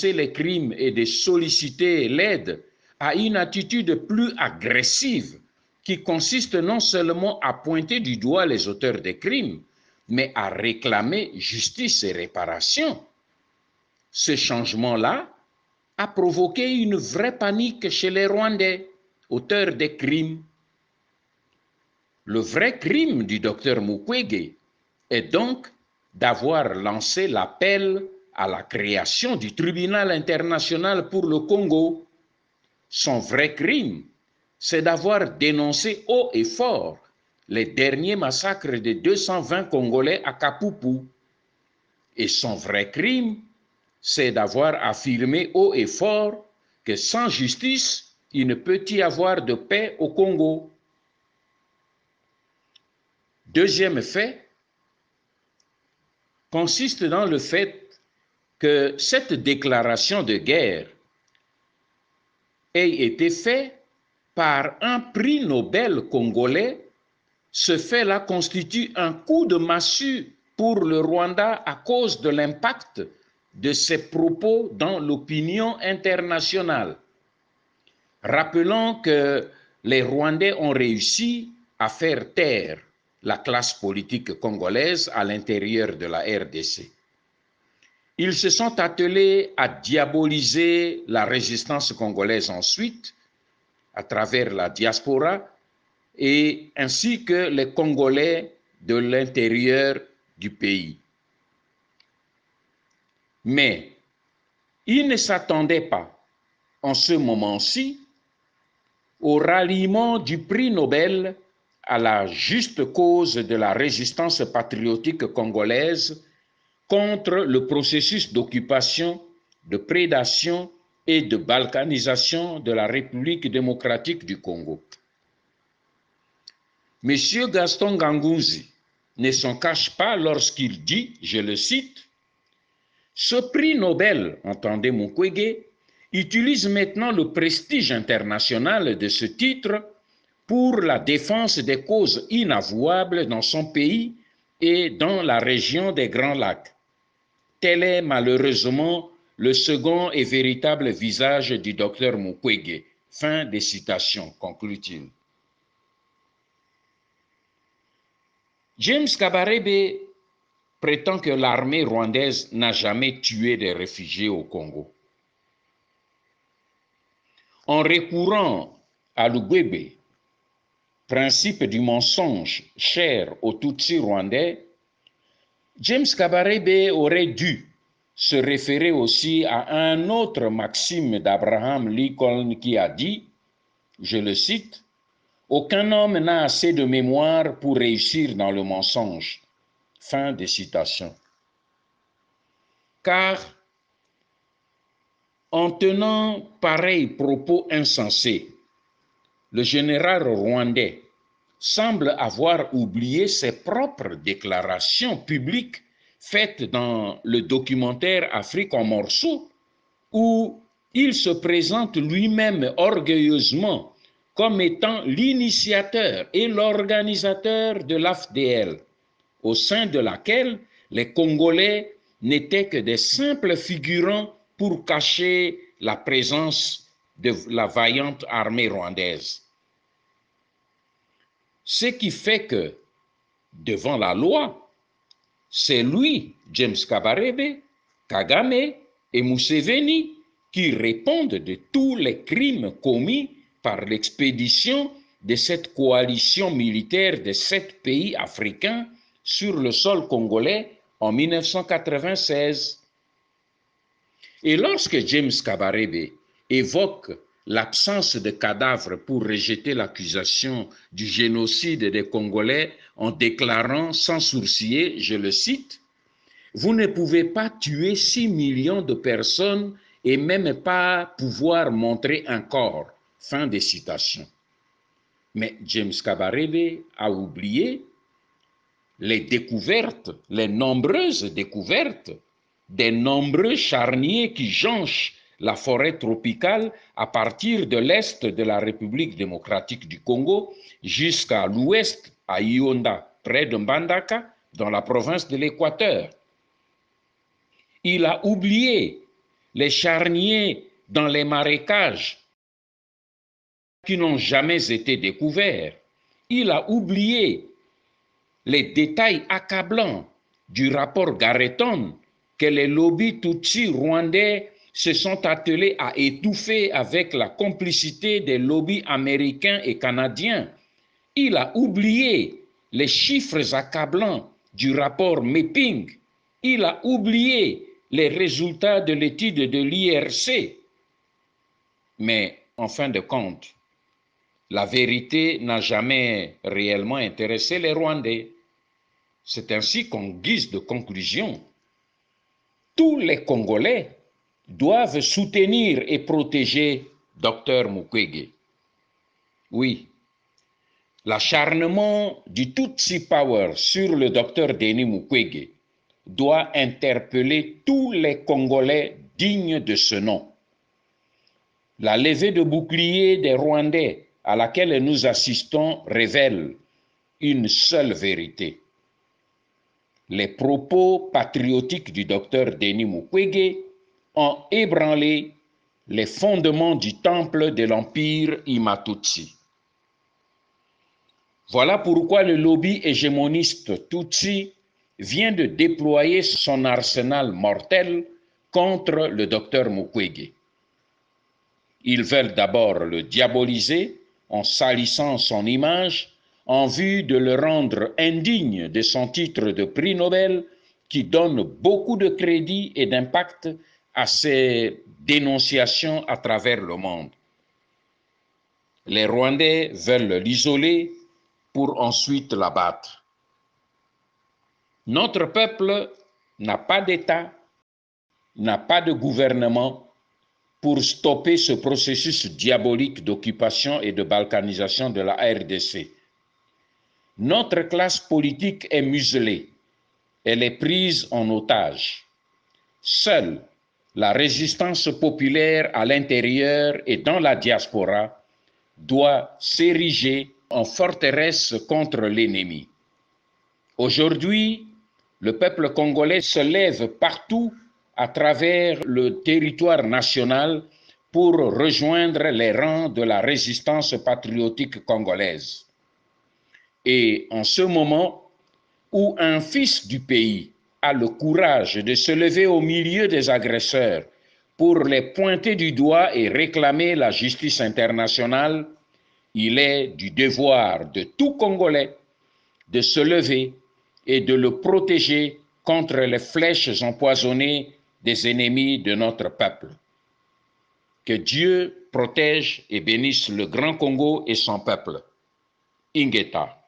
dénoncer les crimes et de solliciter l'aide à une attitude plus agressive qui consiste non seulement à pointer du doigt les auteurs des crimes, mais à réclamer justice et réparation. Ce changement-là a provoqué une vraie panique chez les Rwandais, auteurs des crimes. Le vrai crime du docteur Mukwege est donc d'avoir lancé l'appel à la création du tribunal international pour le Congo. Son vrai crime, c'est d'avoir dénoncé haut et fort les derniers massacres de 220 Congolais à Kapupu. Et son vrai crime, c'est d'avoir affirmé haut et fort que sans justice, il ne peut y avoir de paix au Congo. Deuxième fait consiste dans le fait que cette déclaration de guerre ait été faite par un prix Nobel congolais. Ce fait-là constitue un coup de massue pour le Rwanda à cause de l'impact de ses propos dans l'opinion internationale. Rappelons que les Rwandais ont réussi à faire taire la classe politique congolaise à l'intérieur de la RDC. Ils se sont attelés à diaboliser la résistance congolaise ensuite, à travers la diaspora, et ainsi que les Congolais de l'intérieur du pays. Mais ils ne s'attendaient pas, en ce moment-ci, au ralliement du prix Nobel à la juste cause de la résistance patriotique congolaise contre le processus d'occupation, de prédation et de balkanisation de la République démocratique du Congo. M. Gaston Nganguzi ne s'en cache pas lorsqu'il dit, je le cite, « Ce prix Nobel, entendez Mukwege, utilise maintenant le prestige international de ce titre pour la défense des causes inavouables dans son pays et dans la région des Grands Lacs. Tel est malheureusement le second et véritable visage du docteur Mukwege. » Fin des citations, conclut-il. James Kabarebe prétend que l'armée rwandaise n'a jamais tué des réfugiés au Congo. En recourant à l'Ugwebe, principe du mensonge cher aux Tutsis rwandais, James Kabarebe aurait dû se référer aussi à un autre maxime d'Abraham Lincoln qui a dit, je le cite, « Aucun homme n'a assez de mémoire pour réussir dans le mensonge. » Fin de citation. Car en tenant pareils propos insensés, le général rwandais semble avoir oublié ses propres déclarations publiques faites dans le documentaire Afrique en morceaux, où il se présente lui-même orgueilleusement comme étant l'initiateur et l'organisateur de l'AFDL, au sein de laquelle les Congolais n'étaient que des simples figurants pour cacher la présence de la vaillante armée rwandaise. Ce qui fait que, devant la loi, c'est lui, James Kabarebe, Kagame et Museveni qui répondent de tous les crimes commis par l'expédition de cette coalition militaire de 7 pays africains sur le sol congolais en 1996. Et lorsque James Kabarebe évoque l'absence de cadavres pour rejeter l'accusation du génocide des Congolais en déclarant sans sourciller, je le cite, « Vous ne pouvez pas tuer 6 millions de personnes et même pas pouvoir montrer un corps. » Fin des citations. Mais James Kabarebe a oublié les découvertes, les nombreuses découvertes des nombreux charniers qui jonchent la forêt tropicale à partir de l'est de la République démocratique du Congo jusqu'à l'ouest, à Ionda, près de Mbandaka, dans la province de l'Équateur. Il a oublié les charniers dans les marécages qui n'ont jamais été découverts. Il a oublié les détails accablants du rapport Garreton que les lobbies Tutsi rwandais se sont attelés à étouffer avec la complicité des lobbies américains et canadiens. Il a oublié les chiffres accablants du rapport Mapping. Il a oublié les résultats de l'étude de l'IRC. Mais en fin de compte, la vérité n'a jamais réellement intéressé les Rwandais. C'est ainsi qu'en guise de conclusion, tous les Congolais doivent soutenir et protéger Dr Mukwege. Oui, l'acharnement du Tutsi Power sur le Dr Denis Mukwege doit interpeller tous les Congolais dignes de ce nom. La levée de bouclier des Rwandais à laquelle nous assistons révèle une seule vérité. Les propos patriotiques du docteur Denis Mukwege ont ébranlé les fondements du temple de l'empire Imatutsi. Voilà pourquoi le lobby hégémoniste Tutsi vient de déployer son arsenal mortel contre le docteur Mukwege. Ils veulent d'abord le diaboliser en salissant son image en vue de le rendre indigne de son titre de prix Nobel qui donne beaucoup de crédit et d'impact à ses dénonciations à travers le monde. Les Rwandais veulent l'isoler pour ensuite l'abattre. Notre peuple n'a pas d'État, n'a pas de gouvernement pour stopper ce processus diabolique d'occupation et de balkanisation de la RDC. Notre classe politique est muselée, elle est prise en otage. Seule la résistance populaire à l'intérieur et dans la diaspora doit s'ériger en forteresse contre l'ennemi. Aujourd'hui, le peuple congolais se lève partout à travers le territoire national pour rejoindre les rangs de la résistance patriotique congolaise. Et en ce moment où un fils du pays a le courage de se lever au milieu des agresseurs pour les pointer du doigt et réclamer la justice internationale, il est du devoir de tout Congolais de se lever et de le protéger contre les flèches empoisonnées des ennemis de notre peuple. Que Dieu protège et bénisse le Grand Congo et son peuple. Ingeta.